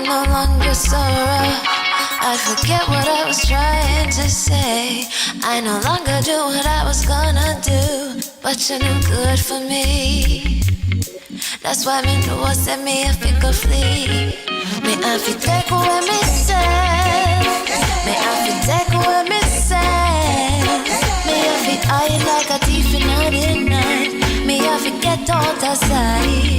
I'm no longer sorrow. I forget what I was trying to say. I no longer do what I was gonna do, but you're no good for me. That's why me know I said me if it could flee. Me have to take away me say. Me have to take away me say. Me have to hide like a thief in the night. Me have to get out of sight.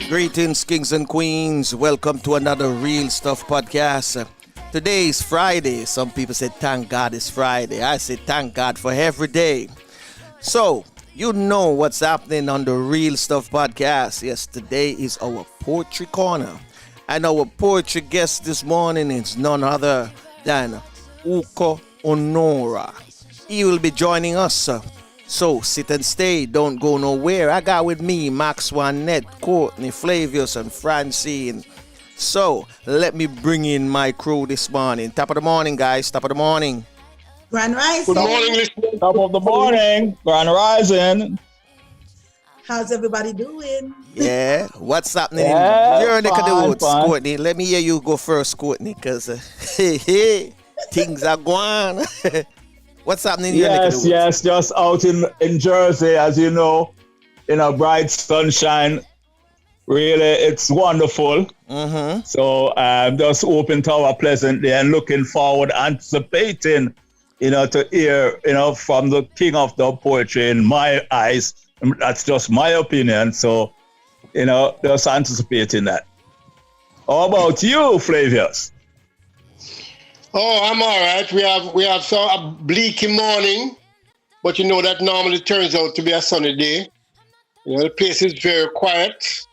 Greetings, kings and queens. Welcome to another Real Stuff podcast. Today is Friday. Some people say, thank God it's Friday. I say, thank God for every day. So, you know what's happening on the Real Stuff podcast. Yes, today is our Poetry Corner. And our poetry guest this morning is none other than Oku Onuora. He will be joining us. So sit and stay, don't go nowhere. I got with me Max Juanette, Courtney, Flavius, and Francine. So let me bring in my crew this morning. Top of the morning, guys. Top of the morning. Grand Rising. Good morning, listeners. Top of the morning. Grand Rising. How's everybody doing? Yeah, what's happening Yeah, in your neck of the fine, woods, fine. Courtney? Let me hear you go first, Courtney, because things are going. What's happening in your neck of the woods? Yes, just out in Jersey, as you know, in a bright sunshine. Really, it's wonderful. Mm-hmm. So I'm just hoping to have a pleasant day and looking forward, anticipating, to hear, from the king of the poetry in my eyes. That's just my opinion. So, just anticipating that. How about you, Flavius? Oh, I'm all right. We have a bleaky morning, but that normally turns out to be a sunny day. The place is very quiet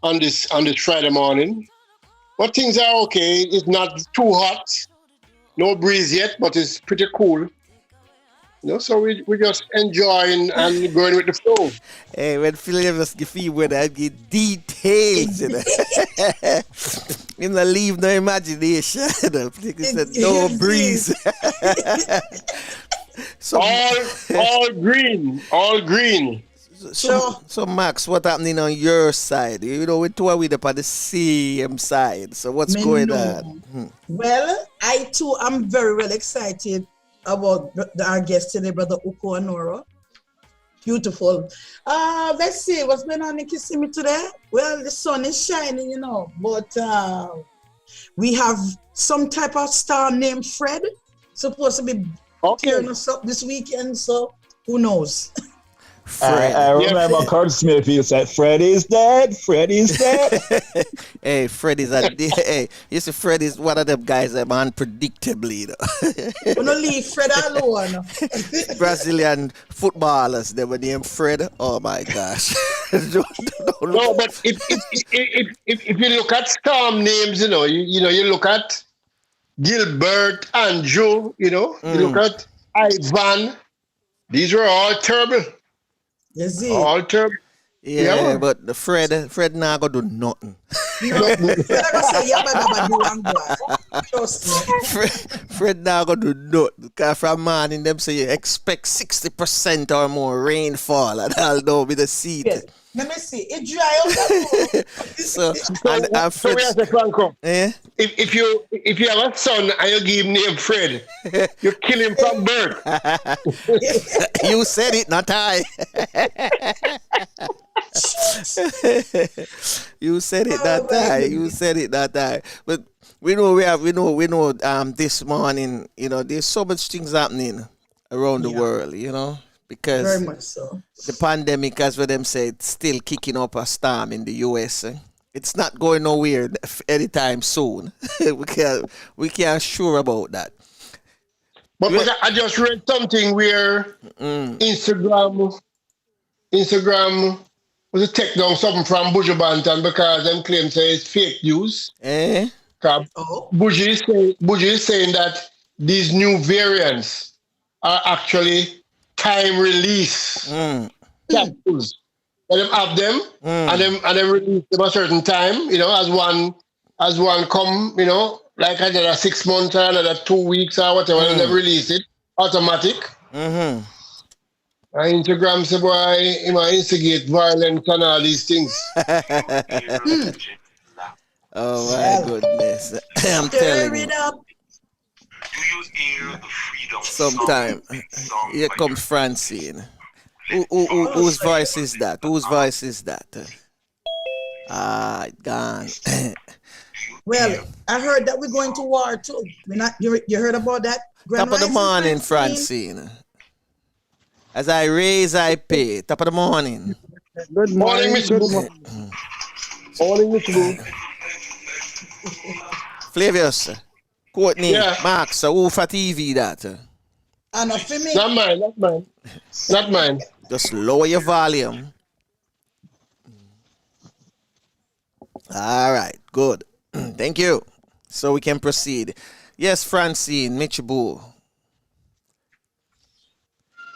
on this Friday morning, but things are okay. It's not too hot, no breeze yet, but it's pretty cool. So we're just enjoying and going with the flow. Hey, when Flavius give you word, I give details. Him not leave no imagination. He said no breeze. So, all green. So Max, what happening on your side? We two are with up on the same side. So what's going on? Well, I too am very well excited about our guest today, Brother Oku Onuora. Beautiful. Let's see what's going on in Kissimmee today. Well, the sun is shining, but we have some type of star named Fred supposed to be tearing us up this weekend. So who knows? I remember Kurt Smith, he said, Fred is dead. Hey, Fred is you see, Fred is one of them guys that are unpredictably. We don't leave Fred alone. Brazilian footballers, they were named Fred. Oh my gosh. No, but if you look at storm names, you look at Gilbert, Andrew, you look at Ivan. These were all terrible. Yes, all terrible. Yeah, but the Fred not gonna do nothing. Fred not gonna do nothing. Because from morning them say you expect 60% or more rainfall, and I'll know with the seed. Yes. Let me see. It dry out. So So we have to Franco. Eh? If you have a son and you give him name Fred, you kill him from birth. You said it, not I. You said it, not I. But we know this morning, there's so much things happening around the world, because very much so. The pandemic, as what them say, it's still kicking up a storm in the US. It's not going nowhere anytime soon. we can't sure about that. But I just read something where Instagram was take down something from Buju Banton because them claim say it's fake news. Buju is saying that these new variants are actually time release capsules. Let them have them and then release them a certain time, as one come, like another 6 months or another 2 weeks or whatever, and then release it automatic. Mm-hmm. Instagram say boy, instigate violence and all these things. Oh my goodness. I'm Stir telling it you. up. Do you hear the freedom Sometime. song Here like comes Francine. Whose voice is that? Whose voice is that? Ah, gone. Well, I heard that we're going to war too. We're not. You heard about that? Grand Top of the Rising, morning, Francine? Francine. As I raise, I pay. Top of the morning. Good Morning, morning, Mr. good Boo. morning. Morning, Mr. Boo. Flavius. Courtney. Yeah. Max. So who for TV that? And for me, Not mine, not mine. Not mine. Just lower your volume. All right. Good. Thank you. So we can proceed. Yes, Francine. Michibu.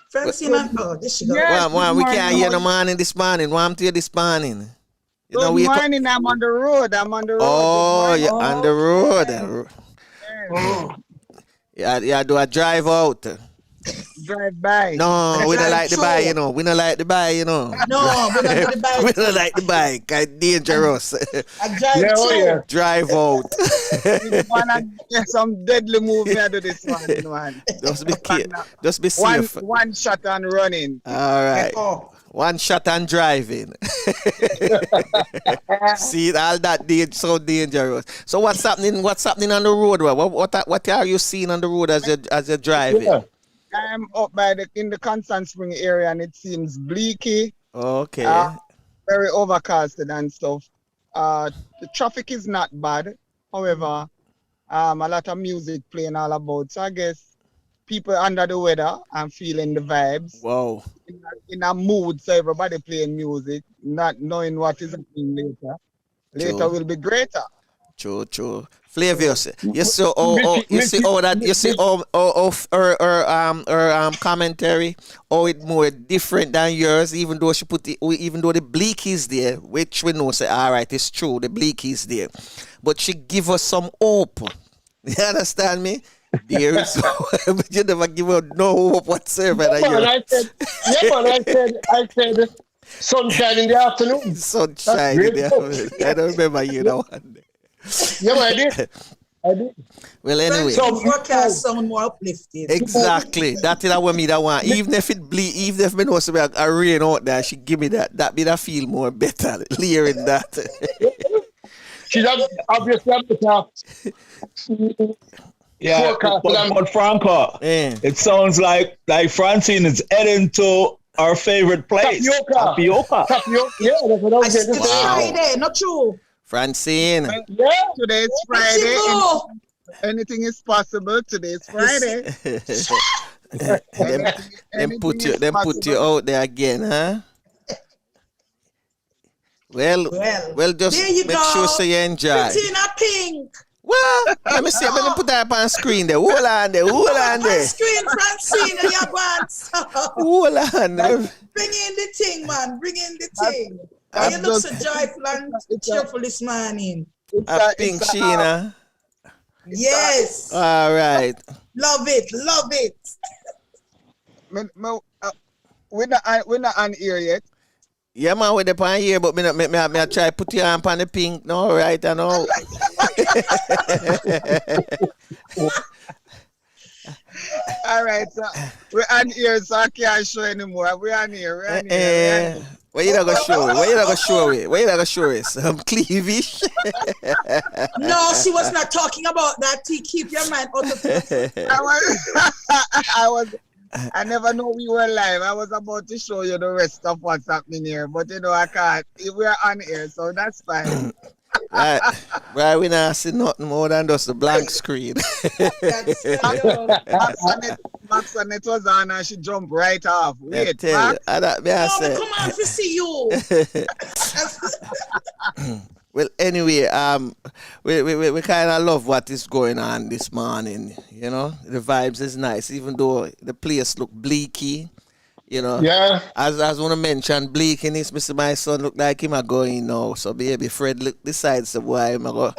Francine and this she go. Yes, We good can't hear no morning. morning this morning. Why am to hear this morning? You know, Good morning. I'm on the road. I'm on the road. Oh, Good you're morning. on the road. Yes. Yeah, do a drive out. Drive by. No, we don't like the True. bike, you know. We don't like the bike, you know. No, we don't do the We bike. don't like the bike. It's dangerous. I drive Yeah, oh too. yeah. Drive out. This one, some deadly move me I do this one, man. Just be careful. Just be One, safe. one shot and running. All right. Oh, One shot and driving. See, all that so dangerous. So what's happening? What's happening on the road? What are you seeing on the road as you're driving? Yeah. I'm up by in the Constant Spring area and it seems bleaky, Okay. very overcasted and stuff. The traffic is not bad. However, a lot of music playing all about. So I guess people under the weather and feeling the vibes. Whoa. In a mood, so everybody playing music, not knowing what is happening later. Later True. will be greater. True. Flavius, you see commentary, it more different than yours, even though the bleak is there, which we know say all right, it's true, the bleak is there, but she give us some hope. You understand me? There is but you never give her no hope whatsoever. I said sunshine in the afternoon. Sunshine. I don't remember you know. Yeah, I did. Well, anyway. so forecast sound more uplifted. Exactly. That is what me that want. Even if it bleed, even if me know something a rain out there, she give me that me that feel more better hearing that. She's obviously up the top. Yeah, but Franco, Yeah. it sounds like Francine is heading to our favorite place. Tapioca. Yeah, that's what I was It's getting to say. Friday, not true. Francine. Yeah. Today is Where she Friday. go? Anything is possible. Today is Friday. them put you out there again, huh? Well, just there you make go. sure so you enjoy. Bettina Pink. Well, let me see. Let me put that up on screen there. Hold on there. On screen, Francine, and your bands. Hold on. Bring in the thing, man. Bring in the thing. Why you look so joyful and cheerful this morning? A pink Sheena. Yes. All right. Love it. We're not on air yet. Yeah, man, with the pan here, but me try put your hand on the pink. No, right, I know. All right, so we're on air, so I can't show anymore. We're on air. Where you not gonna show it? Where you not gonna show it? Some cleavage. No, she was not talking about that. Keep your mind out of it. I never know we were live. I was about to show you the rest of what's happening here, but I can't. We're on air, so that's fine. Right, we not see nothing more than just a blank screen. Max and it was on and she jumped right off. Wait, Come on to see you. Well, anyway, we kind of love what is going on this morning. You know, the vibes is nice, even though the place look bleaky. You know, yeah. As I want to mention, bleakiness, Mr. My son look like him a going now. So baby Fred look decides so why I'm gonna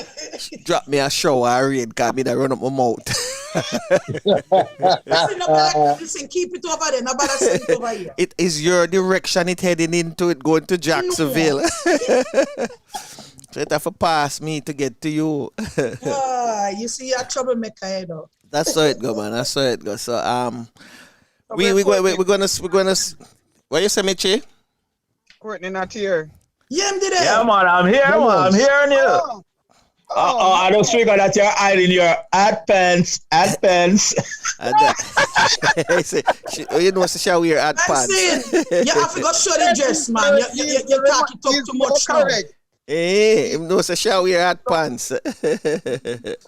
drop me a shower and rain, cause me that run up my mouth. Listen, keep it over there. Nobody send it over here. It is your direction it heading into it, going to Jacksonville. So it have to pass me to get to you. You see, you're a troublemaker, you know. That's how it go, man. That's how it go. So we're gonna what you say, Michi? Courtney not here. Yeah, I'm there. Yeah, man, I'm here, man. I'm hearing you. I don't figure that you're hiding your ad pants. You know, so shall wear ad I'm pants. saying, you have to go show the dress, man. You talk too much now. Hey, you know, so shall wear ad pants. You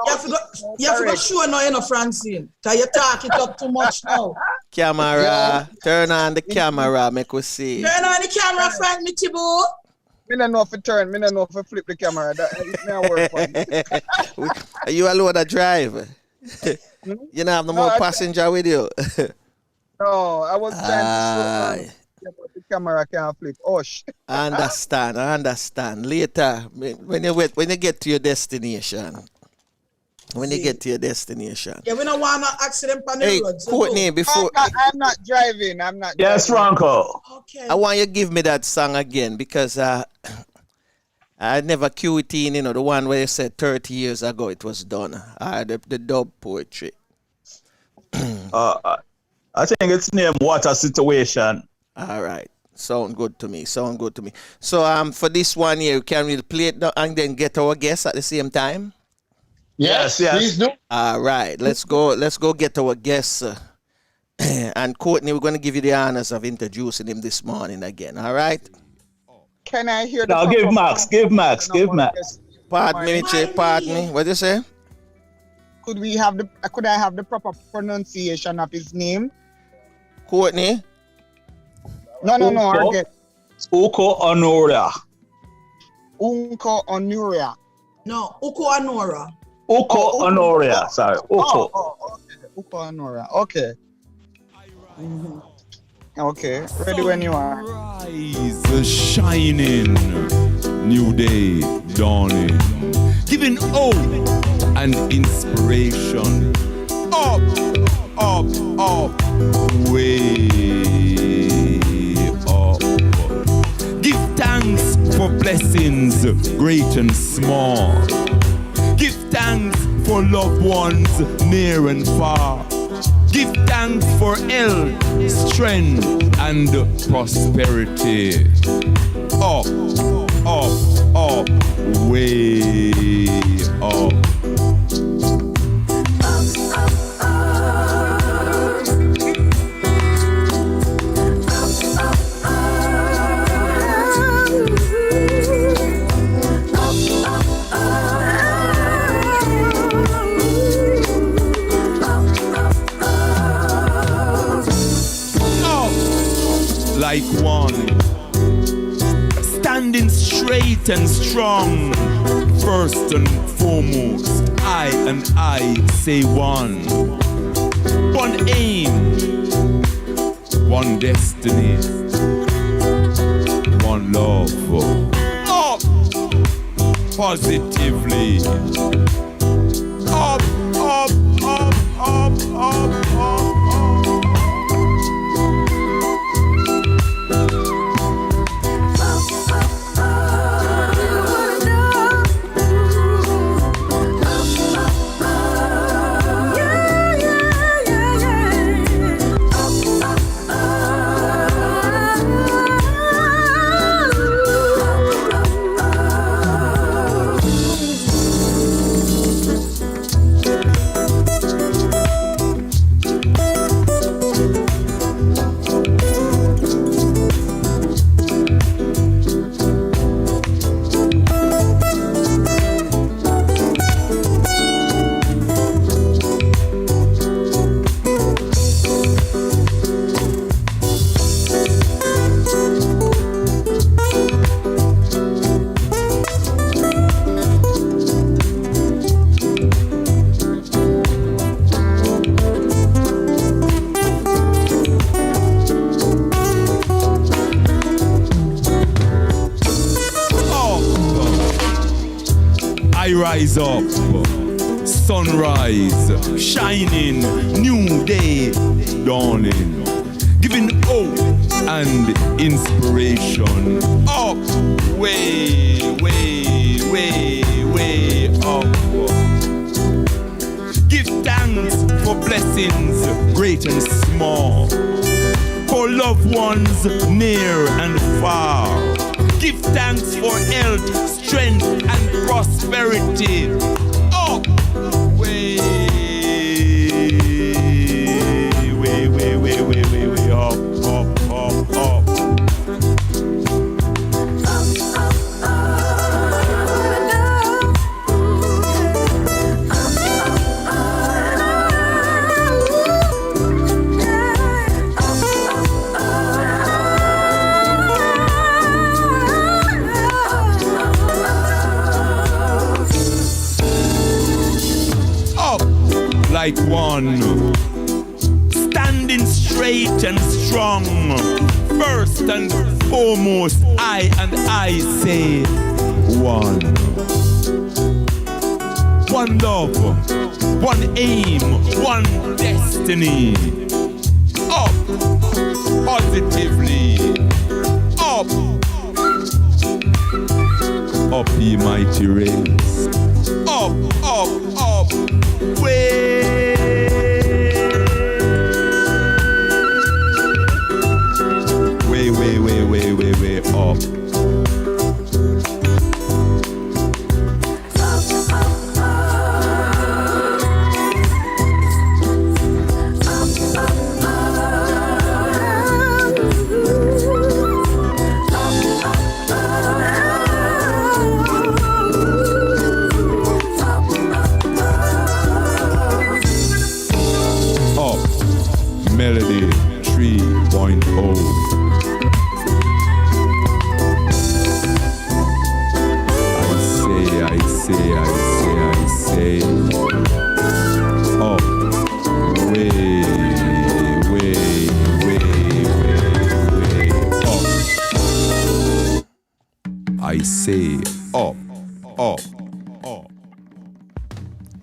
have to go show now, you know, Francine. Because you talk it up too much now. Camera, turn on the camera, make us see. Turn on the camera, Frank Michibo. Me don't know if it turn. Me don't know if it flip the camera. That work for me. You alone that drive? You don't have no more passenger with you? No, I was trying to show but the camera can't flip. I understand. Later, when you get to your destination. Yeah, we don't want no accident on the road. So Courtney, before... I'm not driving. Yes, Franco. Okay. I want you to give me that song again because I never cue it in, you know, the one where you said 30 years ago it was done. The dub poetry. I think it's named Water Situation. All right. Sound good to me. So for this one here, can we play it and then get our guests at the same time? Yes. Please do. All right. Let's go get our guests. And Courtney, we're going to give you the honors of introducing him this morning again. All right? Can I hear the... No, give Max. Pardon me, Michi. Pardon me. What did you say? Could I have the proper pronunciation of his name? Courtney? No. I get Oku Onuora. Oku Onuora. No, Oku Onuora. Oku Onuora. Sorry. Oku. Okay. Oku Onuora. Okay. Mm-hmm. Okay. Ready when you are. Rise, shining, new day dawning, giving hope and inspiration. Up, way up. Give thanks for blessings, great and small. Give thanks for loved ones near and far. Give thanks for health, strength, and prosperity. Up, way up. Like one, standing straight and strong. First and foremost, I and I say one. One aim, one destiny, one love. Up, positively. Up. Rise up, sunrise, shining, new day dawning, giving hope and inspiration. Up, way up. Give thanks for blessings, great and small, for loved ones near and far. Give thanks for health, strength, and prosperity. Up, way up. Like one, standing straight and strong. First and foremost, I say one. One love, one aim, one destiny. Up, positively. Up, up ye mighty race. Up, way. Way up. Melody 3.0. I say up, way up. I say up.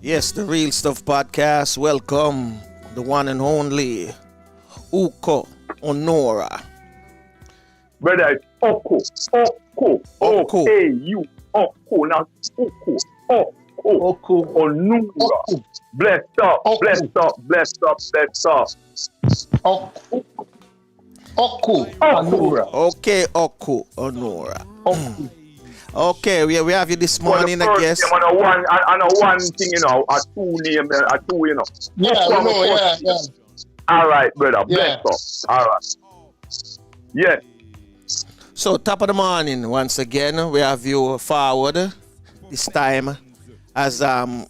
Yes, the Real Stuff Podcast. Welcome, the one and only Oku Onuora. Brother, it's Oku. O-A-U. Oku, not Oku. Oku Onuora. Blessed up. Oku Onuora. Okay, Oku Onuora. Okay, we have you this morning, I guess. I know one thing, a two name, Yeah. All right, brother. Bless up. All right. Yeah. So, top of the morning, once again, we have you forward this time as our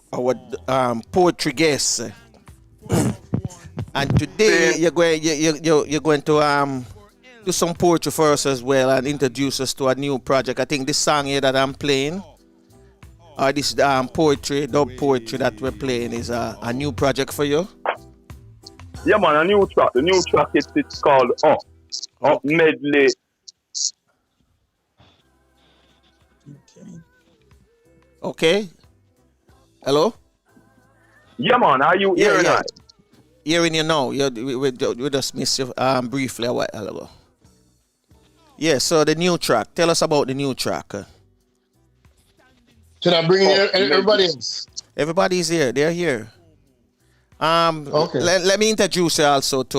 poetry guest. And today you're going to do some poetry for us as well and introduce us to a new project. I think this song here that I'm playing, or this poetry, dub poetry that we're playing, is a new project for you. Yeah, man, a new track. The new track it's called Up Medley. Okay. Hello? Yeah, man, are you hearing that? Hearing you now. We just missed you briefly a while ago. Yeah, so the new track. Tell us about the new track. Should I bring in everybody else? Everybody's here. They're here. Okay. Let me introduce you also to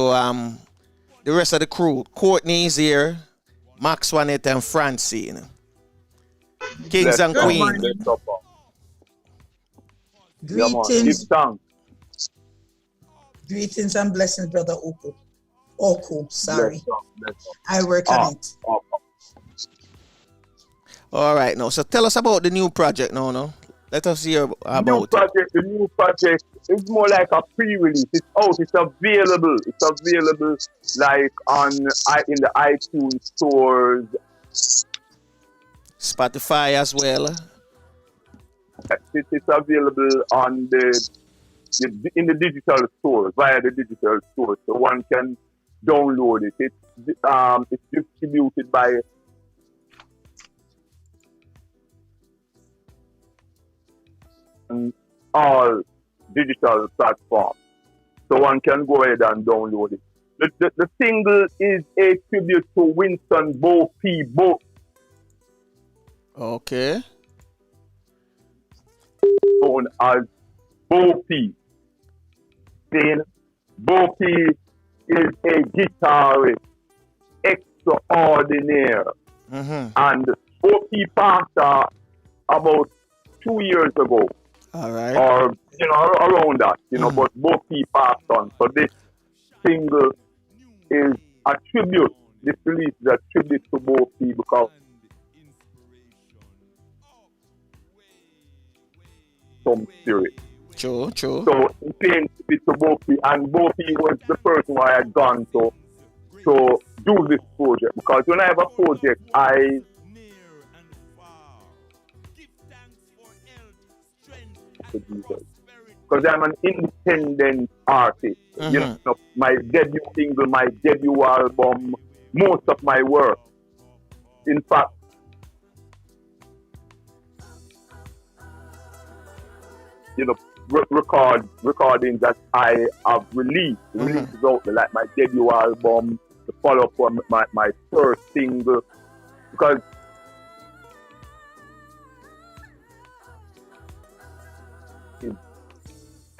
the rest of the crew. Courtney's here, Max Juanette and Francine. Kings and Queens. Greetings and blessings, brother Oku, sorry. I work on it. All right, now, so tell us about the new project now. Let us hear about it. The new project is more like a pre-release. It's out. It's available. It's available like in the iTunes stores, Spotify as well. It is available on in the digital stores, via the digital stores, so one can download it. It's distributed by all digital platforms, so one can go ahead and download it. The single is a tribute to Winston Bo P. Bo. Okay. Known as Bopi. Then Bopi is a guitarist extraordinaire. And Bopi passed about 2 years ago. All right. Or, around that, but Bopi passed on. So this single is a tribute. This release is a tribute to Bopi because some spirit. True. So it came to Bopi, and Bopi was the person I had gone to do this project. Because when I have a project, because I'm an independent artist. My debut single, my debut album, most of my work. In fact, recordings that I have released out there, like my debut album, the follow-up on my first single, because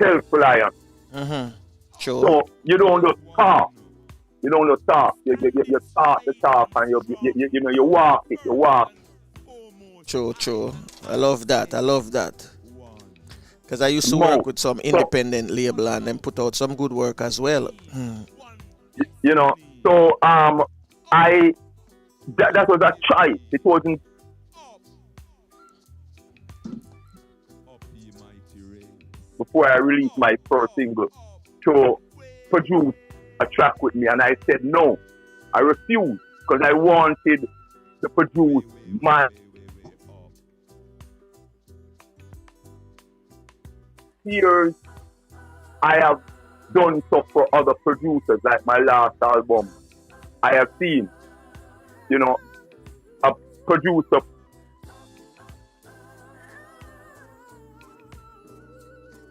self-reliant. Sure. So you don't just talk. You talk, the talk, and you walk it, True. I love that. Because I used to work with some independent label and then put out some good work as well. So that was a choice. It wasn't. Before I released my first single, to produce a track with me, and I said no. I refused because I wanted to produce my years. I have done stuff for other producers, like my last album. I have seen, a producer.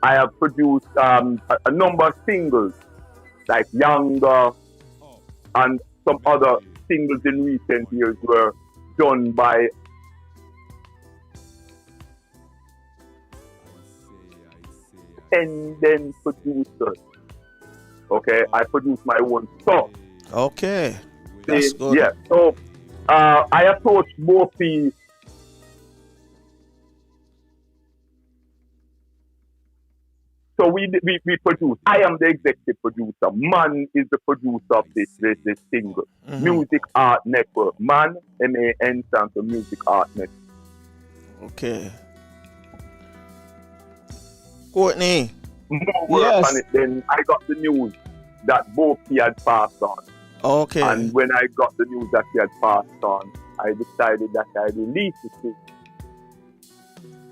I have produced a number of singles, like YANGA, and some other singles in recent years were done by independent producers. Okay, I produce my own stuff. Okay, that's good. Yeah, so I approached Bopi. So we produce. I am the executive producer. Man is the producer of this single. Music Art Network. Man, MAN stands for Music Art Network. Okay. Courtney. More work on it. Then I got the news that Bopi had passed on. Okay. And when I got the news that he had passed on, I decided that I released it.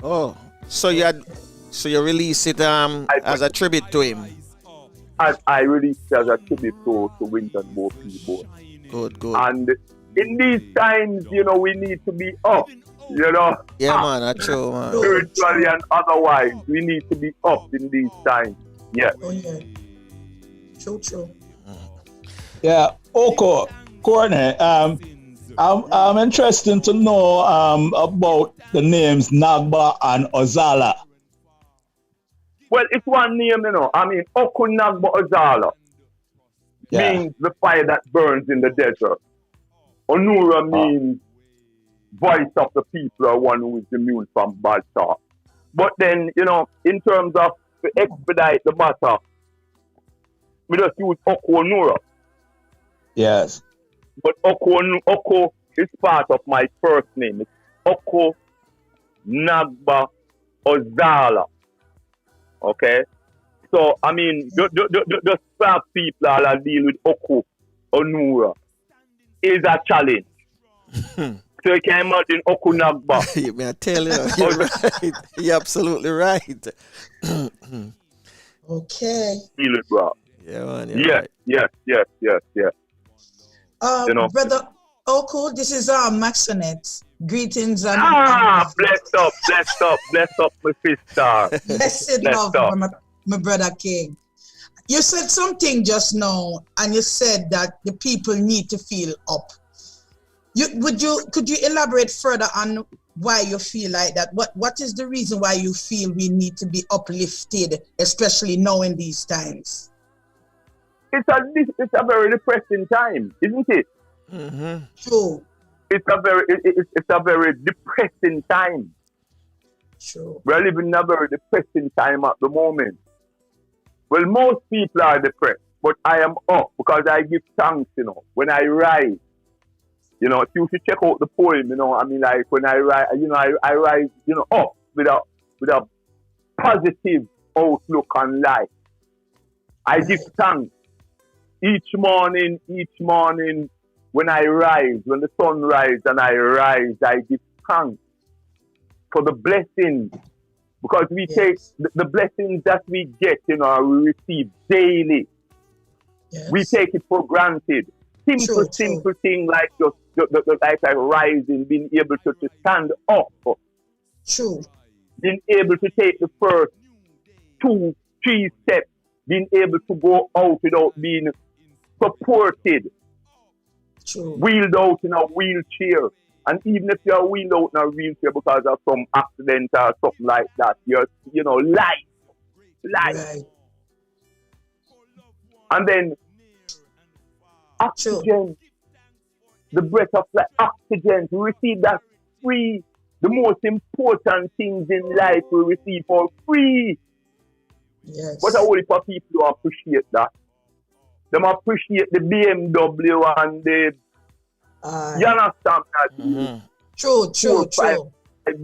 Oh, so you release it as a tribute to him? I released it as a tribute to Winton Bopi both. Good. And in these times, we need to be up. Yeah, man, that's true, man. Spiritually and otherwise, we need to be up in these times. Yeah. Oh, yeah. True. Yeah, Oku, Courtney, I'm interested to know about the names Nagba and Ozala. Well, it's one name, I mean, Oku Nagba Ozala means the fire that burns in the desert. Onura means voice of the people, or one who is immune from bad talk. But then, in terms of to expedite the matter, we just use Oku Onuora. Yes. But Oku is part of my first name. It's Oku Nagba Ozala. Okay? So, I mean, the staff people that deal with Oku Onuora is a challenge. So you can imagine Oku Nagba. I tell you, you're right. You're absolutely right. Okay. Feel it, bro. Yeah, man. Yes. Brother Oku, this is Maxonet. Greetings and blessed up, my sister. Blessed love from my brother King. You said something just now, and you said that the people need to feel up. Could you elaborate further on why you feel like that? What is the reason why you feel we need to be uplifted, especially now in these times? It's a very depressing time, isn't it? Mm-hmm. True. It's a very depressing time. True. We're living in a very depressing time at the moment. Well, most people are depressed, but I am up because I give thanks, when I write. If you should check out the poem, like when I write, I write, up with a positive outlook on life. I give thanks each morning when I rise, when the sun rises and I rise, I give thanks for the blessings. Because we take the blessings that we get, we receive daily. Yes. We take it for granted. Simple thing like just like rising, being able to stand up. True. Being able to take the first 2-3 steps. Being able to go out without being supported. True. Wheeled out in a wheelchair. And even if you're wheeled out in a wheelchair because of some accident or something like that, life. Right. And then oxygen, the breath of life, oxygen, we receive that free. The most important things in life we receive for free. Yes. But only for people who appreciate that. They appreciate the BMW and the you understand that? Mm-hmm. True.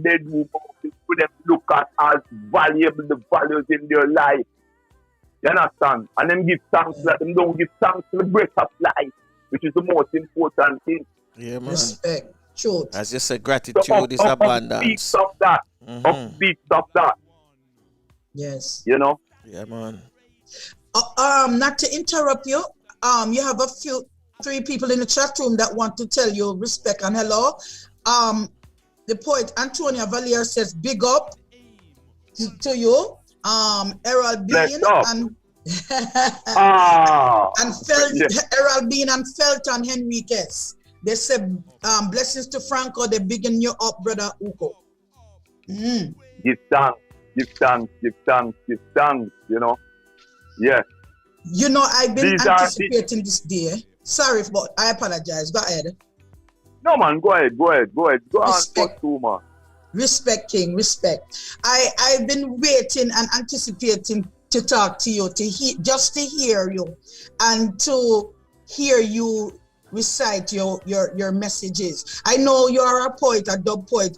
Bedroom for them look at as valuable the values in their life. You understand? And them give thanks that them don't give thanks to the breath of life, which is the most important thing. Yeah, man. Respect. Truth. As you said, gratitude is abundance. Upbeat of that. Mm-hmm. Upbeat of that. Yes. Yeah, man. Not to interrupt you. You have 3 people in the chat room that want to tell you respect and hello. The poet Antonia Valier says big up to you. Errol Bean and Errol Bean and Felton Henriquez. They said blessings to Franco. They're bigging you up, brother Uko. Mm. Give thanks. Yes. I've been anticipating this day. Sorry, but I apologize. Go ahead. No, man, go ahead. Go Respect. on, man. Respect, King, respect. I've been waiting and anticipating to talk to you, just to hear you, and to hear you recite your messages. I know you are a poet, a dub poet,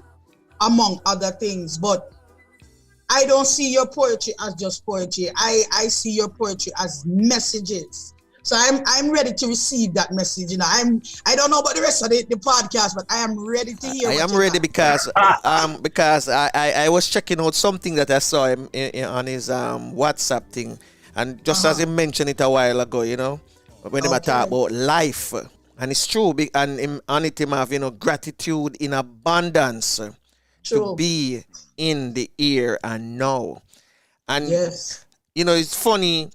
among other things, but I don't see your poetry as just poetry. I see your poetry as messages. So I'm ready to receive that message. I don't know about the rest of the podcast, but I am ready to hear. I am ready because I was checking out something that I saw him on his WhatsApp thing, and just as he mentioned it a while ago, when he talk about life, and it's true. And on it him have gratitude in abundance. True. To be in the here and now. And yes, it's funny.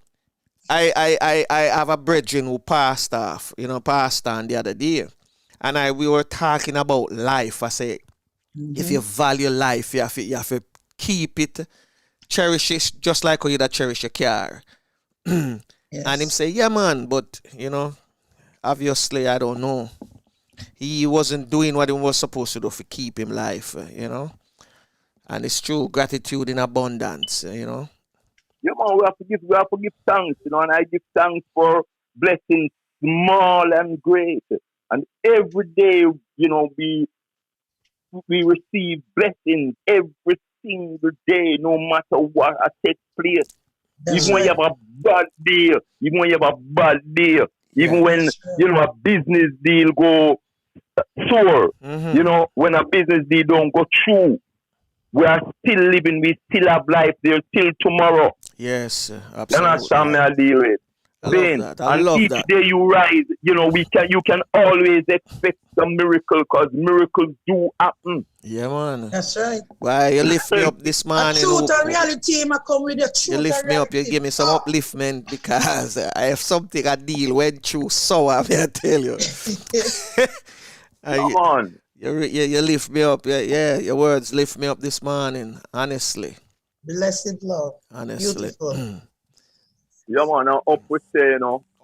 I have a brethren who passed on the other day, and we were talking about life. I say, if you value life, you have to keep it, cherish it, just like how you cherish your car. Yes. And him say, yeah, man, but obviously I don't know. He wasn't doing what he was supposed to do to keep him life, And it's true, gratitude in abundance, Yeah, man, we have to give thanks, and I give thanks for blessings small and great. And every day, we receive blessings every single day, no matter what takes place. Even when you have a bad day, even when a business deal go sour, when a business deal don't go through, we are still living, we still have life there till tomorrow. Yes, absolutely. You understand me, I deal with. I love each that. day you rise, you can always expect a miracle, because miracles do happen. Yeah, man. That's right. Why you lift me up this morning? Truth and reality, I come with the truth. You lift me up, you give me some upliftment, because I have something I deal went through sour, I tell you. Come on. You lift me up. Yeah, your words lift me up this morning. Honestly. Blessed love. Honestly. Beautiful. Yeah, man, up we say,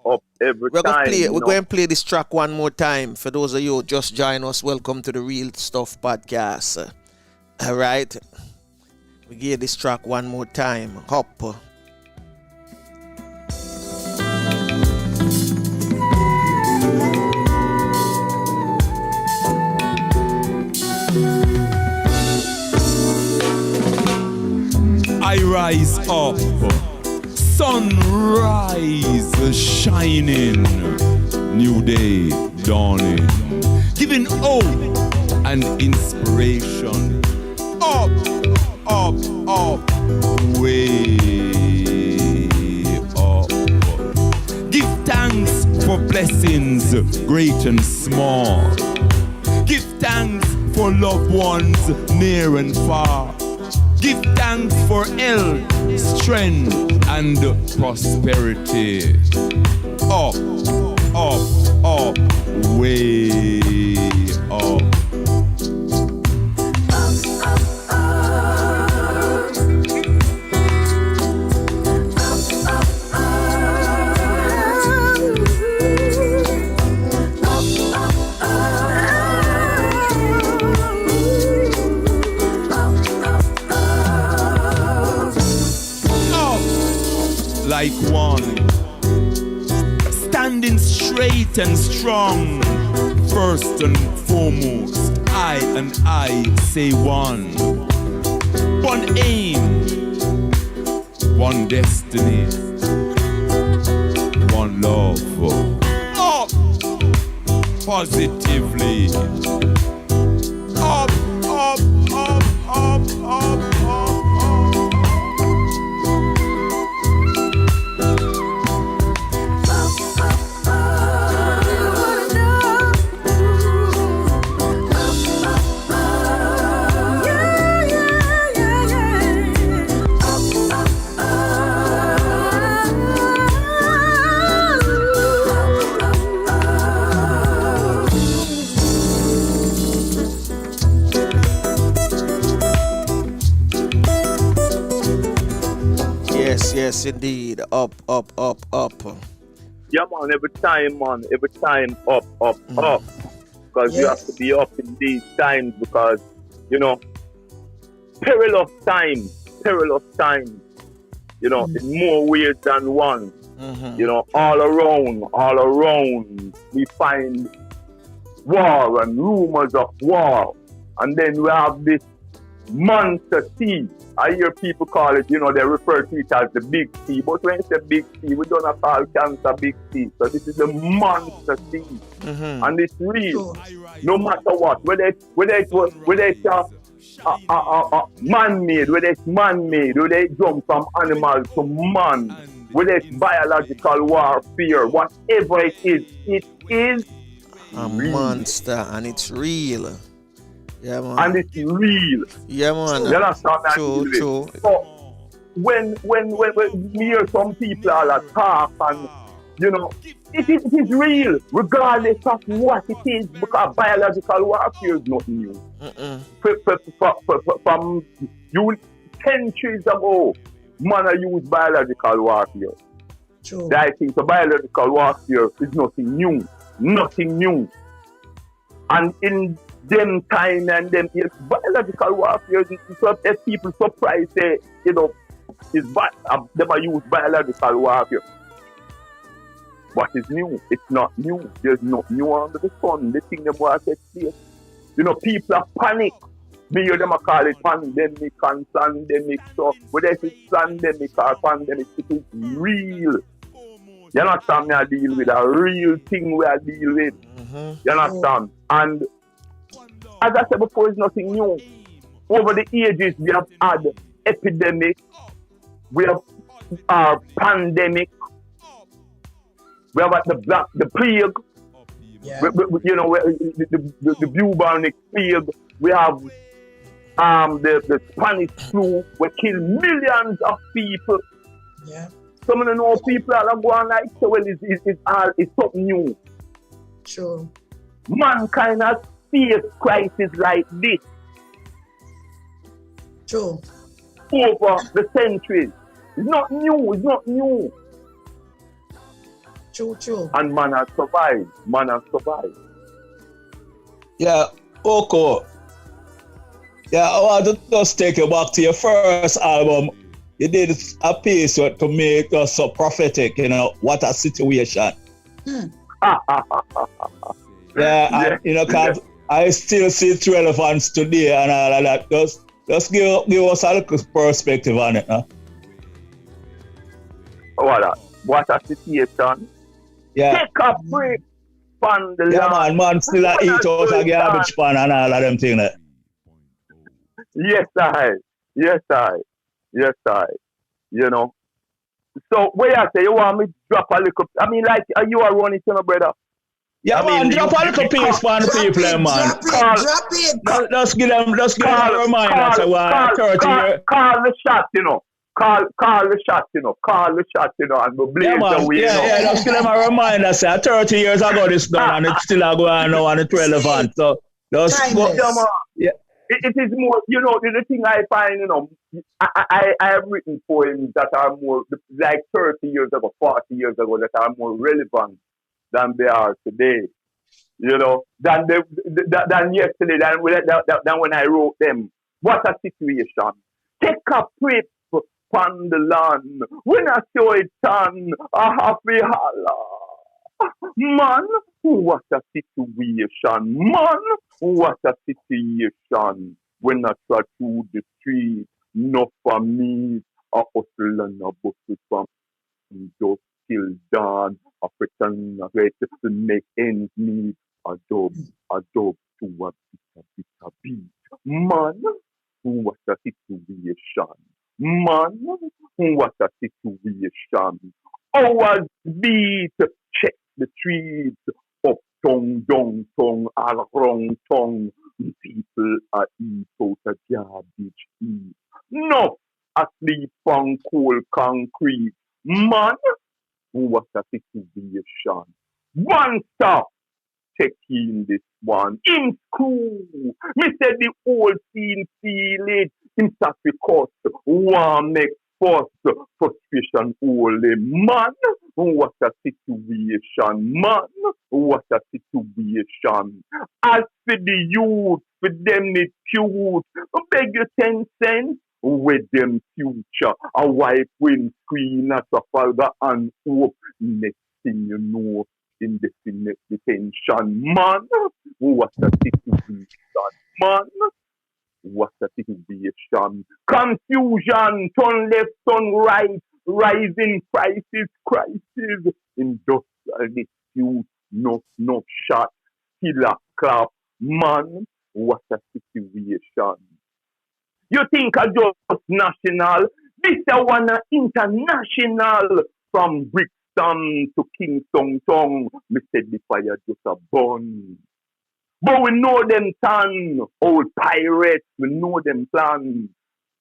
up every time. We're going to play this track one more time. For those of you who just join us, welcome to the Real Stuff Podcast. All right. We give this track one more time. Hop. I rise up, sunrise shining, new day dawning, giving hope and inspiration. Up, up, up, way up. Give thanks for blessings, great and small. Give thanks for loved ones near and far. Give thanks for health, strength, and prosperity. Up, up, up, way up. Like one, standing straight and strong. First and foremost, I say one. One aim, one destiny, one love. Up, positively. Up, up, up, up, up, up. Yes, indeed. Up, up, up, up. Yeah, man, every time, up, up, up. Because you have to be up in these times because, perilous times, in more ways than one. All around, we find war and rumors of war. And then we have this monster sea. I hear people call it, they refer to it as the big C. But when it's a big C, we don't call cancer big C. So this is the monster C. And it's real. No matter what. Whether it's man-made, whether it's it jump from animals to man, whether it's biological warfare, whatever it is a monster and it's real. Yeah, man. And it's real. Yeah, man. You understand that? True. So when we hear some people all talk and it is real, regardless of what it is, because biological warfare is not new. From centuries ago, man used biological warfare. True. I think the biological warfare is nothing new. And in them time and them years, biological warfare, if people surprised say, is them use biological warfare. What is new? It's not new. There's nothing new under the sun. The thing them want to take place. People are panic. Me hear them call it pandemic and pandemic stuff. Whether it's pandemic or pandemic, it is real. You understand me? I deal with a real thing we are dealing with. You understand? And as I said before, it's nothing new. Over the ages, we have had epidemic, we have pandemic, we have had the plague, the bubonic plague, we have the Spanish flu, we kill millions of people. Yeah. Some of the know people are going like, so well, it's something new. Sure. Mankind has face crisis like this True. over the centuries. It's not new. It's not new. True. And man has survived. Man has survived. Yeah, Oku. Yeah, I want to just take you back to your first album. You did a piece to make us so prophetic, you know, what a situation. Yeah, and, you know, cause I still see its relevance today and all of that. Just give us a little perspective on it, huh? What a situation. Yeah. Take a break from the land. Man still a eat out a garbage pan and all of them things. Like. Yes, I. You know. So, where I say, you want me to drop a little, I mean, like, you are running to my brother. Yeah, I man, mean, drop a little piece for the people, man. Drop it. Just give them a reminder. So, 30 years. Call the shot, you know. Call the shot, you know. And we blaze the way. Yeah, just give them a reminder. Say, 30 years ago this done, and it's still going now, and it's relevant. So, just go. Yeah. It is more, you know, the thing I find, you know, I have written poems that are more, like 30 years ago, 40 years ago, that are more relevant than they are today, you know, than yesterday, than when I wrote them. What a situation. Take a trip upon the land. When I saw it turn, a happy holla. Man, what a situation. Man, what a situation. When I trot through the street, not for me, a hustle and a bustle from just till dawn, a pretend to make ends meet, a dub to a bitter beat. Man, what a situation. Man, what a situation. Hours beat, check the trees, up tongue, down tongue, all wrong tongue. People are eat out of garbage heap. No, asleep on cold concrete. Man, what a situation. One stop, taking this one. In school, me said the whole scene feel it. In sacrifice, one make fuss, frustration only. Man, what a situation. Man, what a situation. As for the youth, for them it's cute. Beg you 10 cents with them future. A wife windscreen at a father and hope. Next thing you know, indefinite detention. Man, what a situation. Man, what a situation. Confusion, turn left, turn right, rising prices, crisis, industrial dispute, no shot, killer clap. Man, what a situation. You think I just national? This is one international. From Brixton to Kingston Tongue, me said the fire just a burn. But we know them tan, old pirates, we know them plans.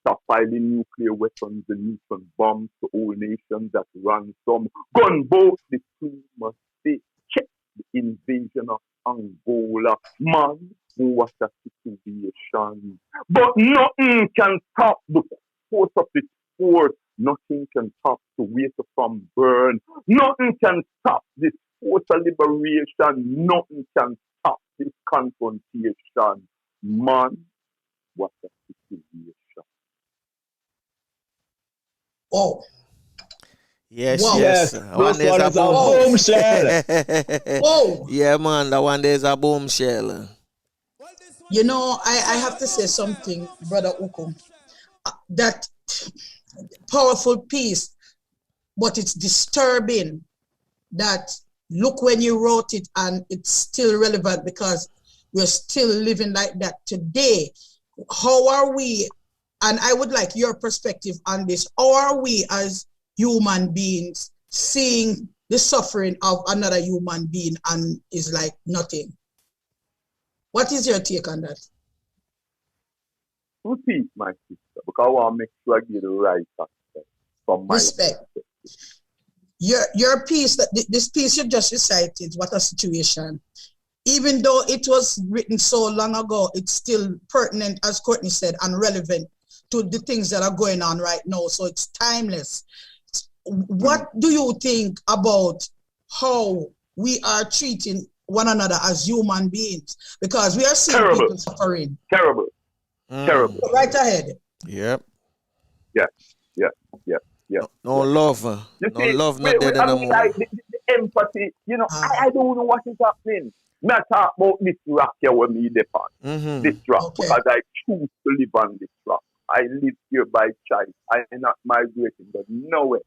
Stockpiling nuclear weapons and neutron bombs to all nations that ransom. Gunboats, the supremacy. Check the invasion of Angola. Man, what a situation. But nothing can stop the force of the sport. Nothing can stop the weight from burn. Nothing can stop this force of liberation. Nothing can stop this confrontation. Man, what a situation. Oh. Yes, Wow. yes. One This one is a bombshell. Whoa. Yeah, man, that one there's a bombshell. You know, I have to say something, Brother Oku. That powerful piece, but it's disturbing that look when you wrote it and it's still relevant because we're still living like that today. How are we, and I would like your perspective on this, how are we as human beings seeing the suffering of another human being and is like nothing? What is your take on that? Repeat, my sister, because I want to make sure I get the right aspect from my respect. Your piece, this piece you just recited, what a situation. even though it was written so long ago, it's still pertinent, as Courtney said, and relevant to the things that are going on right now. So it's timeless. What do you think about how we are treating one another as human beings? Because we are seeing people suffering. Terrible. Right ahead. Yep. Yeah. No love. No love, not dead anymore. Like the empathy, you know, I don't know what is happening. Me talk about this rock here when me depart. This rock, because I choose to live on this rock. I live here by choice. I am not migrating, but nowhere.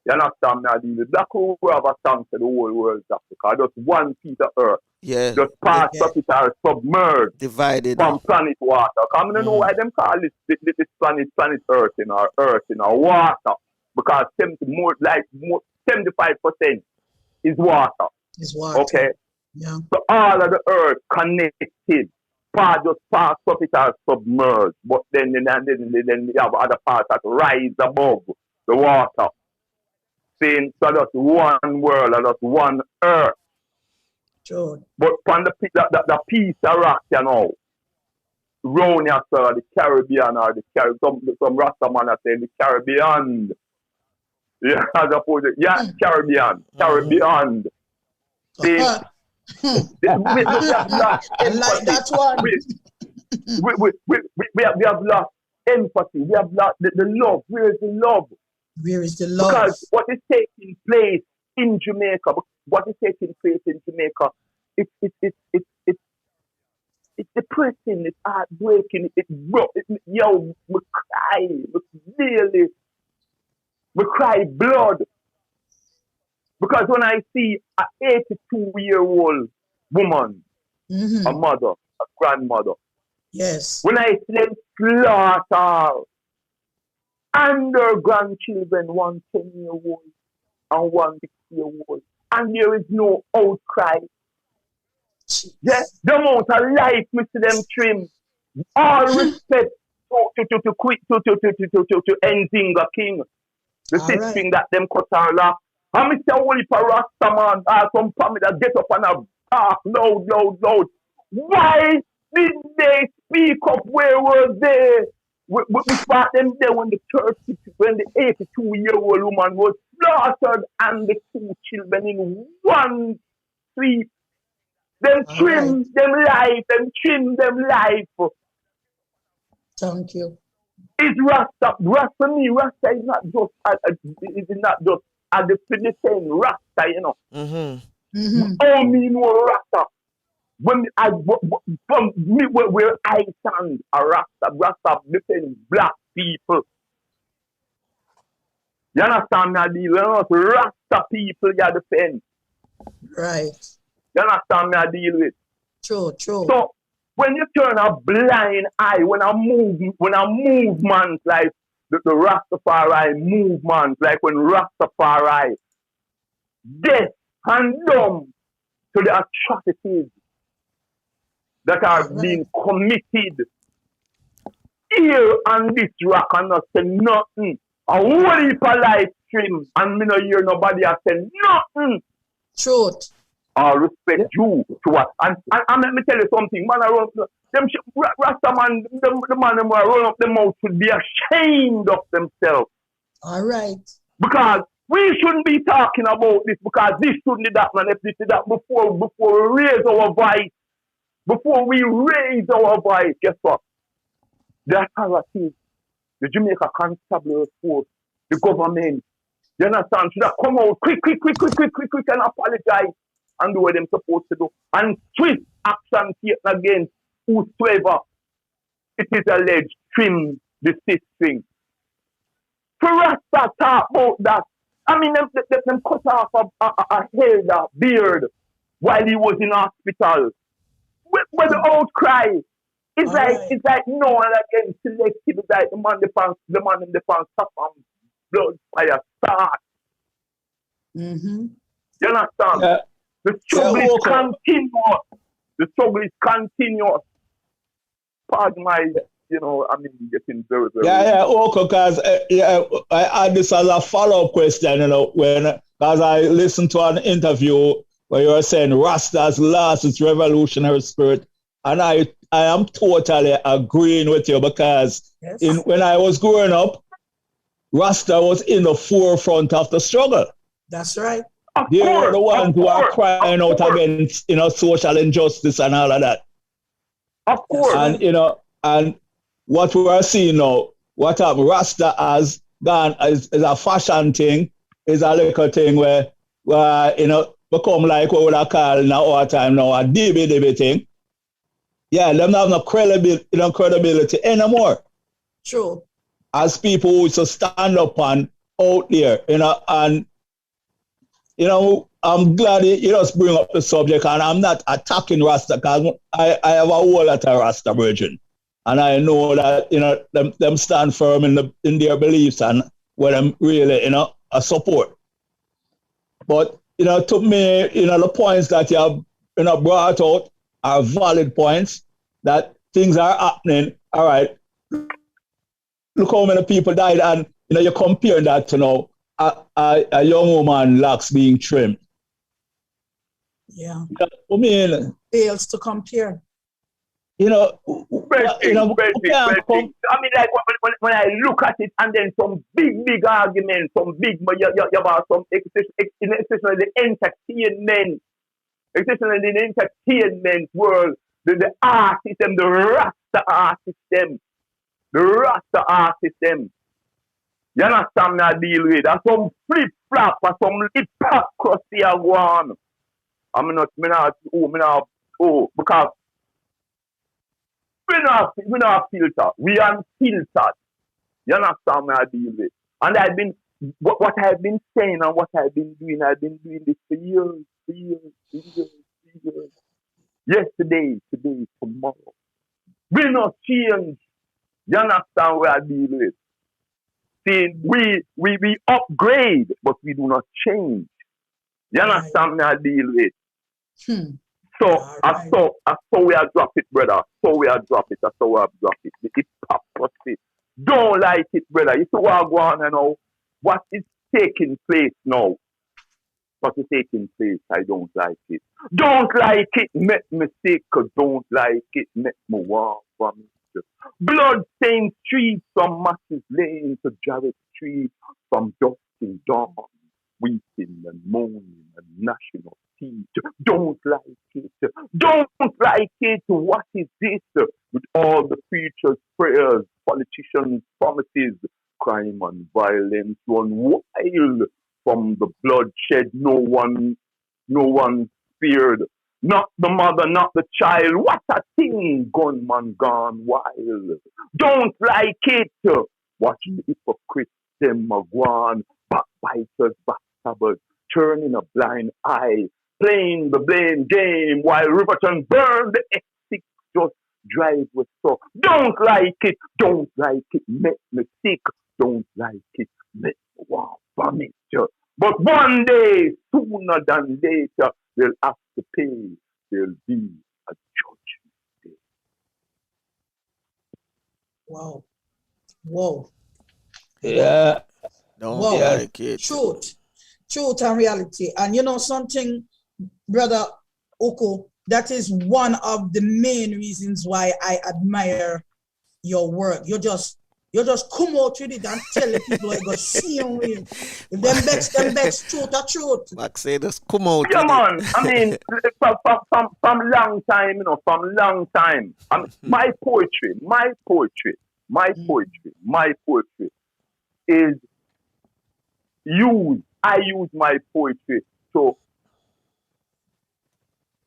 You understand me? The Black Hole have a song to the whole world of Africa. Just one piece of earth. Yeah. Just parts of it are submerged. Divided. From planet water. I don't know why them call this planet Earth in our water. Because 75% is water. Is water. Okay? Yeah. So all of the earth connected. Parts of it are submerged. But then we have other parts that rise above the water. So that's one world and that's one earth. Sure. But from the piece of rock, you know, round here, sir, the Caribbean or the Caribbean, some Rastaman are saying the Caribbean. Yeah, as opposed to, Caribbean. See, we have lost empathy. That's one. We have lost empathy. We have lost the love. Where is the love? Where is the love? Because what is taking place in Jamaica, it's depressing, it's heartbreaking, we cry blood. Because when I see an 82-year-old woman, a mother, a grandmother, yes, when I see them slaughter and their grandchildren, one 10-year-old and one 6-year-old, and there is no outcry. Yes, the amount of life we see them trim. All respect to Nzinga King, the sixth thing that them cut her off. And Mr. Wolipa Rastaman, some family that get up and bark loud. Why did they speak up? Where were they? We fought them there when the 82-year-old woman was slaughtered and the 2 children in one sleep. Them trim them life. Thank you. It's Rasta. Rasta is not just at the same Rasta, you know. Oh, me know Rasta. Where I stand, a Rasta defend black people. You understand me? Rasta people you defend. Right. You understand me? I deal with. True. So when you turn a blind eye, when a movement like the Rastafari movement, like when Rastafari deaf and dumb to the atrocities that are being committed here on this rock and not say nothing. A whole heap of live stream and me no hear nobody say nothing. Truth. Respect you to what? And let me tell you something, man. Them Rasta man, the man them run up them mouth should be ashamed of themselves. All right. Because we shouldn't be talking about this because this shouldn't be that, man. If this is that before we raise our voice, guess what? The authorities, the Jamaica Constabulary Force, the government, you understand? Should have come out quick and apologize and do what they're supposed to do. And swift action taken against whosoever it is alleged trim the string. For us to talk about that, I mean, them cut off a hair, beard while he was in hospital. With the outcry, it's like no one again selective. It's like the man in the pants stop and blood fire start. You understand? Yeah. The struggle is continuous. The struggle is continuous. Pardon my, getting very, very... Okay, because I had this as a follow-up question, because I listened to an interview where you are saying Rasta's lost its revolutionary spirit. And I am totally agreeing with you because when I was growing up, Rasta was in the forefront of the struggle. That's right. They were the ones who are crying out against, social injustice and all of that. Of course. And, and what we are seeing now, what Rasta has done is a fashion thing, is a little thing where become like what we call now all the time now, a dibby thing. Yeah, them not have no credibility anymore. True. As people who used to stand up and out there, and I'm glad you just bring up the subject, and I'm not attacking Rasta because I have a whole lot of Rasta virgin. And I know that, them stand firm in their beliefs and what I'm really, a support. But, to me, the points that you have, brought out are valid points, that things are happening. All right. Look how many people died, and, you compare that to a young woman locks being trimmed. Yeah. I mean, fails to compare. I mean, like when I look at it, and then some big arguments, some big, you have some, especially the entertainment, especially in the entertainment world, the art system, the Rasta art system, you understand me I deal with, and some flip-flop, and some hypocrisy I go on. Because we not filter. We unfiltered. You understand me I deal with. And I've been, what I've been saying and what I've been doing this for years. Yesterday, today, tomorrow. We not change. You understand where I deal with. See, we upgrade, but we do not change. You understand me I deal with. So, I saw we are drop it, brother. So we are drop it. That's how we are drop it. The hypocrisy. Don't like it, brother. You see what I go on and now. What is taking place now? What is taking place? I don't like it. Don't like it, make me sick. Don't like it, make me walk from it. Blood-stained streets from masses laying to Jarrett Street, from dusk till dawn, weeping and moaning and gnashing of teeth. Don't like it. Don't like it. What is this? With all the preachers' prayers, politicians' promises, crime and violence run wild from the bloodshed. No one feared. Not the mother, not the child. What a thing, gunman gone wild. Don't like it. Watch the hypocrites, them a gone. Backbiters, backstabbers, turning a blind eye, playing the blame game while Riverton burn the X6 just drive with so. Don't like it, make me sick. Don't like it, make me want vomit. But one day, sooner than later, they'll have to pay. There'll be a judgment day. Wow. Yeah. Don't like it. Truth and reality. And something, Brother Oku, that is one of the main reasons why I admire your work. You just come out with it and tell the people I go see you with. If them best truth. Like say just come out with man. it. I mean, from long time, from long time. I mean, my poetry is I use my poetry to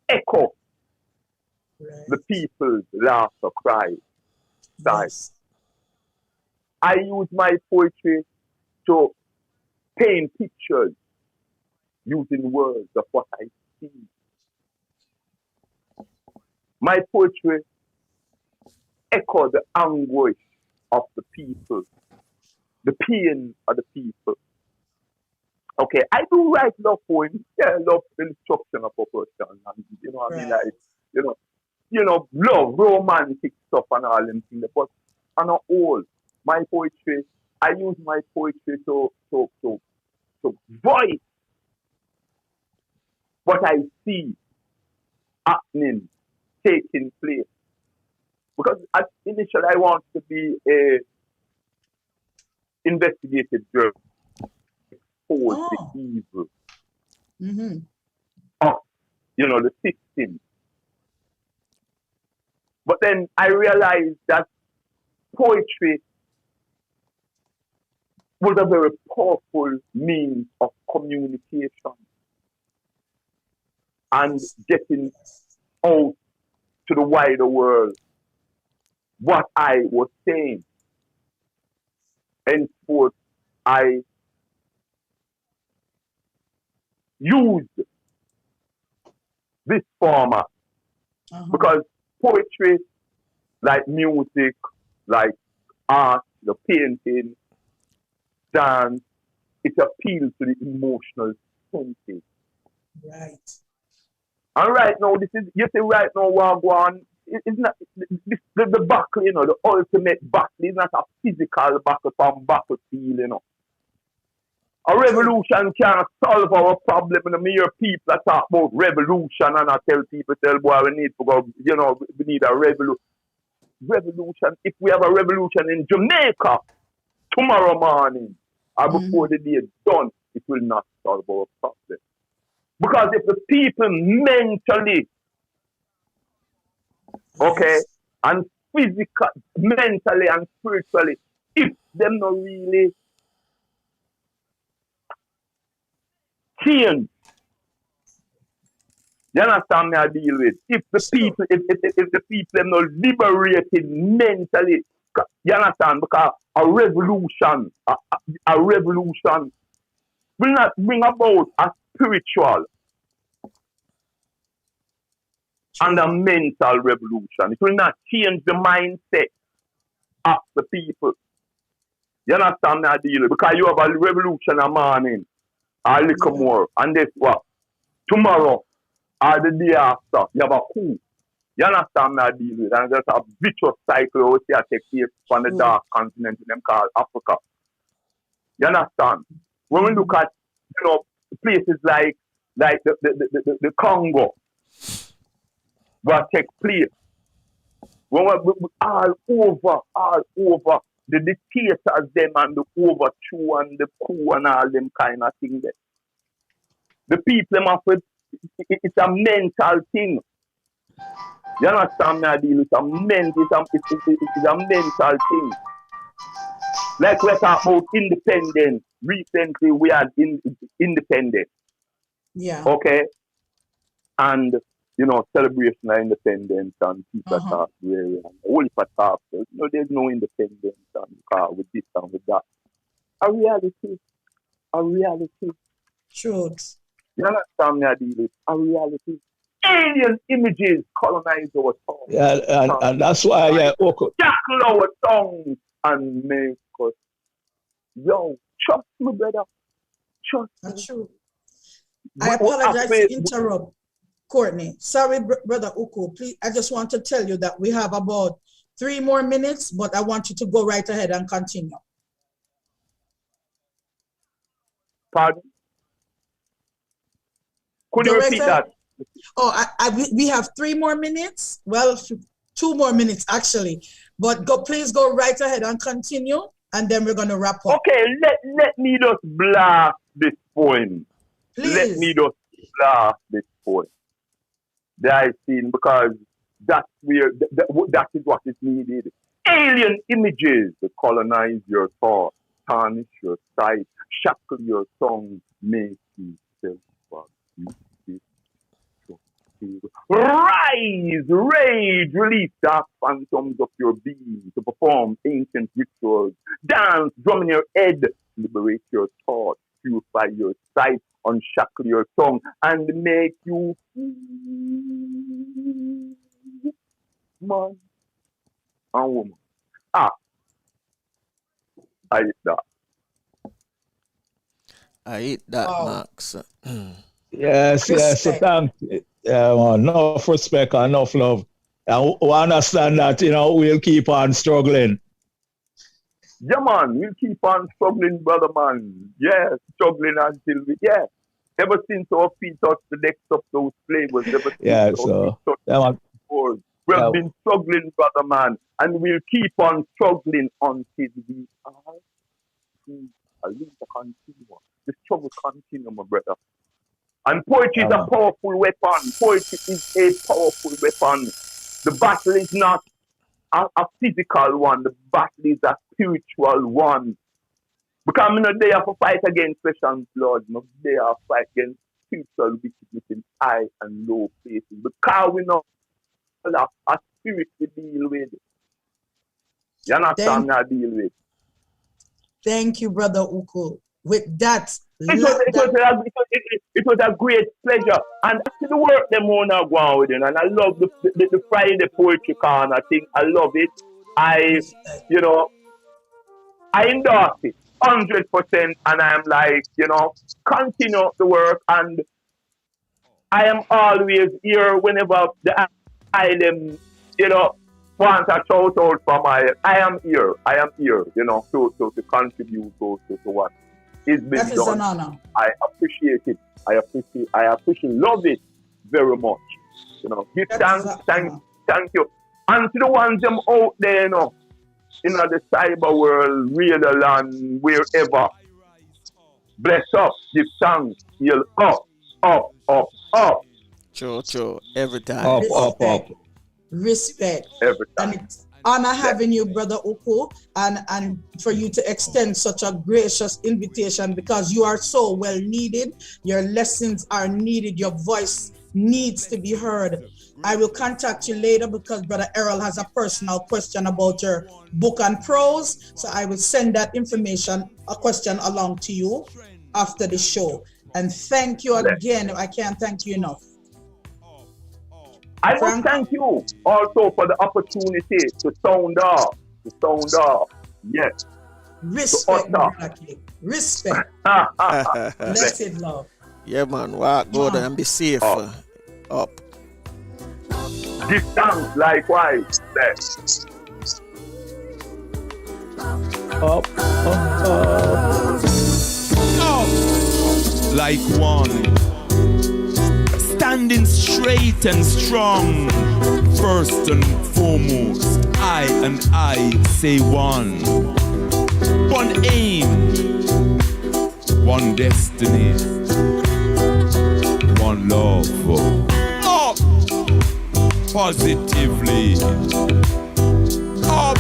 echo the people's laugh or cry. Yes. I use my poetry to paint pictures using words of what I see. My poetry echo the anguish of the people, the pain of the people. Okay, I do write love poems. Yeah, love instruction of a person. And, I mean, like, love, romantic stuff and all them things. But on all, my poetry, I use my poetry to voice what I see happening, taking place. Because initially I want to be a investigative journalist, expose the evil of, the system. But then I realized that poetry was a very powerful means of communication and getting out to the wider world what I was saying. Henceforth, I used this format because poetry, like music, like art, the painting, dance, it appeals to the emotional senses. Right. And right now, you see right now, Wagwan, it's not, the battle, the ultimate battle is not a physical battle from battlefield, A revolution can't solve our problem. Me hear people that talk about revolution and I tell boy, we need to go, we need a revolution. If we have a revolution in Jamaica tomorrow morning or before the day is done, it will not solve our problem. Because if the people mentally, and mentally and spiritually, if them not really change, you understand me I deal with? If the people, if the people them not liberated mentally, you understand? Because a revolution will not bring about a spiritual and a mental revolution. It will not change the mindset of the people. You understand me I deal with? Because you have a revolution a morning, a little more, and guess what? Tomorrow or the day after, you have a coup. You understand me I deal with? And there's a vicious cycle which takes place on the dark continent them called Africa. You understand? When we look at places like the Congo, what take place, when we all over the dictators them and the overthrow and the coup and all them kind of things there. The people them have it's a mental thing. You understand me I deal with it's a mental thing. Like we talk about independence. Recently we had independence. Yeah. Okay. And celebration of independence and people talk really and all if I talk. There's no independence and with this and with that. A reality. Truth. You understand me I deal with a reality. Alien images colonize our tongue. Yeah, and that's why Oku. Shackle our tongues and make us. Trust me, brother. Trust me. That's true. I apologize to interrupt, Courtney. Sorry, brother Oku. Please, I just want to tell you that we have about 3 more minutes, but I want you to go right ahead and continue. Pardon? Could you repeat that? Oh, we have 3 more minutes. Well, 2 more minutes actually. But please go right ahead and continue, and then we're going to wrap up. Okay, let me just blast this poem. Please. Let me just blast this poem. That I've seen because that's where that is what is needed. Alien images to colonize your thought, tarnish your sight, shackle your tongue, make you self-forget. Rise, rage, release dark phantoms of your being to perform ancient rituals. Dance, drum in your head, liberate your thoughts, purify your sight, unshackle your tongue, and make you man and woman. I eat that. I eat that, Wow. Max. Yes, so thank you. Enough respect and enough love. And we understand that, we'll keep on struggling. Yeah, man, we'll keep on struggling, brother, man. Yes, struggling until we, Ever since our feet touched the decks of those flavors, ever since Yeah, our so feet touched that one, the board, we have yeah, been struggling, brother man, and we'll keep on struggling until we are free. A little continue. The struggle continue, my brother. And poetry is a man. powerful weapon. Poetry is a powerful weapon. The battle is not a physical one. The battle is a spiritual one. Because I'm not there for fight against flesh and blood. I'm there to fight against spiritual wickedness in high and low places. Because we know a spirit to deal with. You understand what I deal with? Thank you, Brother Oku. With that, It was a great pleasure. And I see the work them on now go on with it. And I love the Friday Poetry Corner thing. I love it. I endorse it 100%. And I'm like, continue the work. And I am always here whenever I them, want a shout out from I am here. To contribute to what is being that is done. an honor. I appreciate it. I appreciate, love it very much. Give thank you. And to the ones them out there, in the cyber world, real land, wherever. Bless up, give thanks, heal up. True. Every time. Up. Respect. Every time. And it's honor having you, Brother Oku, and for you to extend such a gracious invitation, because you are so well needed. Your lessons are needed. Your voice needs to be heard. I will contact you later because Brother Errol has a personal question about your book and prose. So I will send that a question along to you after the show. And thank you again. I can't thank you enough. I must thank you also for the opportunity to sound off. Yes. Respect. Respect. Blessed love. Yeah, man. Walk, go there and be safe. Up. Give thanks likewise. Up. Like one. Standing straight and strong. First and foremost, I say one. One aim, one destiny, one love. Up, positively. Up.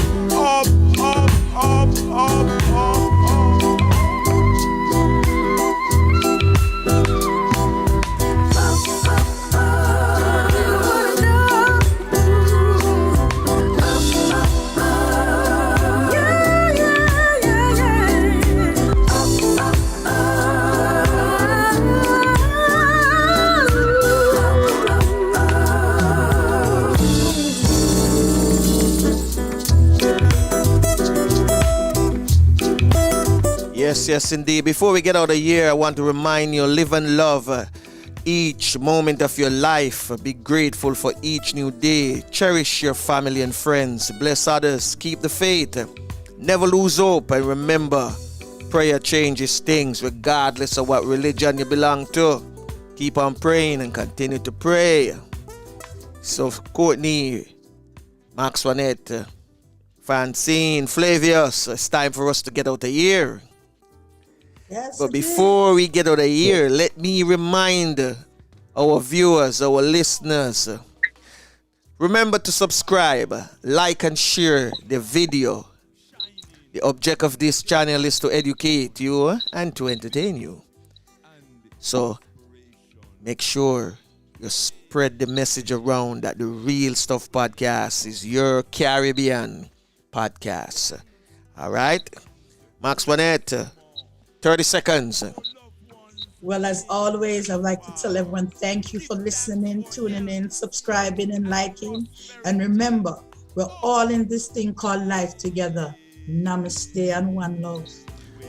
Yes, indeed. Before we get out of here, I want to remind you, live and love each moment of your life. Be grateful for each new day. Cherish your family and friends. Bless others. Keep the faith. Never lose hope. And remember, prayer changes things regardless of what religion you belong to. Keep on praying and continue to pray. So, Courtney, Maxwanette, Francine, Flavius, it's time for us to get out of here. Yes, but before we get out of here, let me remind our viewers, our listeners, remember to subscribe, like and share the video. The object of this channel is to educate you and to entertain you. So make sure you spread the message around that the Real Stuff Podcast is your Caribbean podcast. All right? Maxwanette, 30 seconds. Well, as always, I'd like to tell everyone thank you for listening, tuning in, subscribing, and liking. And remember, we're all in this thing called life together. Namaste and one love.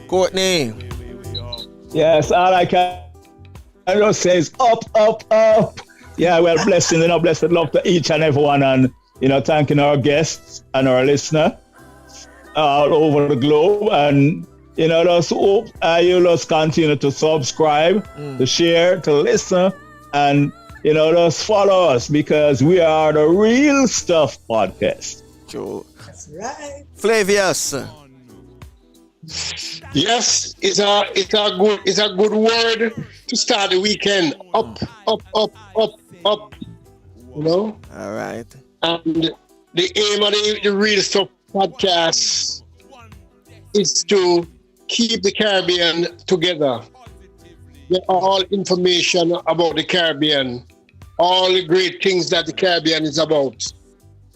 Courtney. Yes, all I can just say is up. Yeah, well, blessing and blessed love to each and everyone, and thanking our guests and our listener all over the globe, and Just hope you just continue to subscribe, to share, to listen, and just follow us because we are the Real Stuff Podcast. True. That's right. Flavius. Yes, it's a good word to start the weekend. Up, up, up, up, up. All right. And the aim of the Real Stuff Podcast is to keep the Caribbean together. Get all information about the Caribbean, all the great things that the Caribbean is about.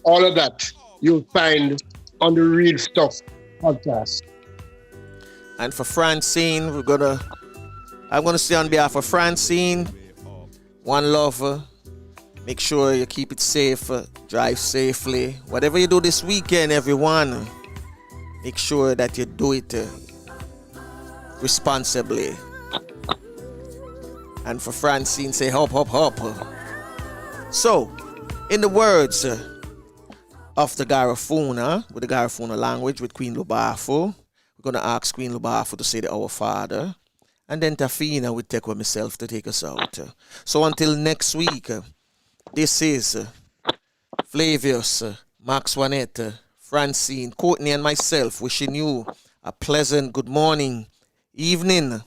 All of that you'll find on the Real Stuff Podcast. And for Francine, I'm gonna say on behalf of Francine, one love. Make sure you keep it safe, drive safely. Whatever you do this weekend, everyone, make sure that you do it responsibly. And for Francine, say hop, hop, hop. So, in the words of the Garifuna, with the Garifuna language, with Queen Lubafu, we're going to ask Queen Lubafu to say the Our Father. And then Tafina will take with myself to take us out. So until next week, this is Flavius, Max Juanette, Francine, Courtney, and myself wishing you a pleasant good morning, evening,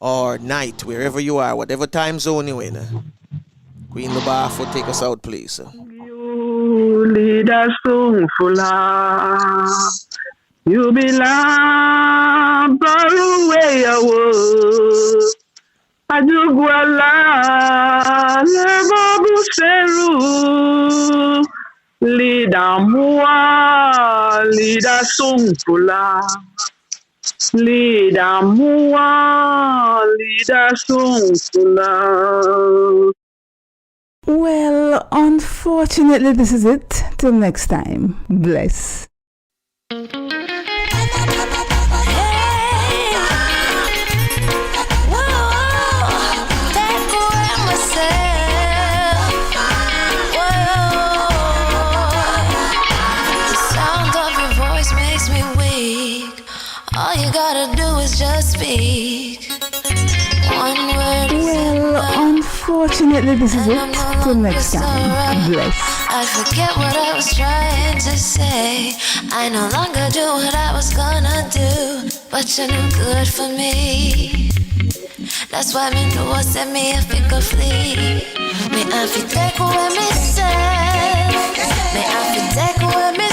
or night, wherever you are, whatever time zone you're in. Queen Lubafu, take us out, please. You lead us to full. You belong far away away. Ajugwala lebobu seru. Lida mua, lida sungfula. Lida mua, lida sungfula. Well, unfortunately, this is it. Till next time. Bless. All you gotta do is just speak one word. Well, unfortunately, this is it. Till next time. Bless. I forget what I was trying to say. I no longer do what I was gonna do, but you're no good for me. That's why me know set me a fickle flee. Me I fi take away me say. Me I fi take away me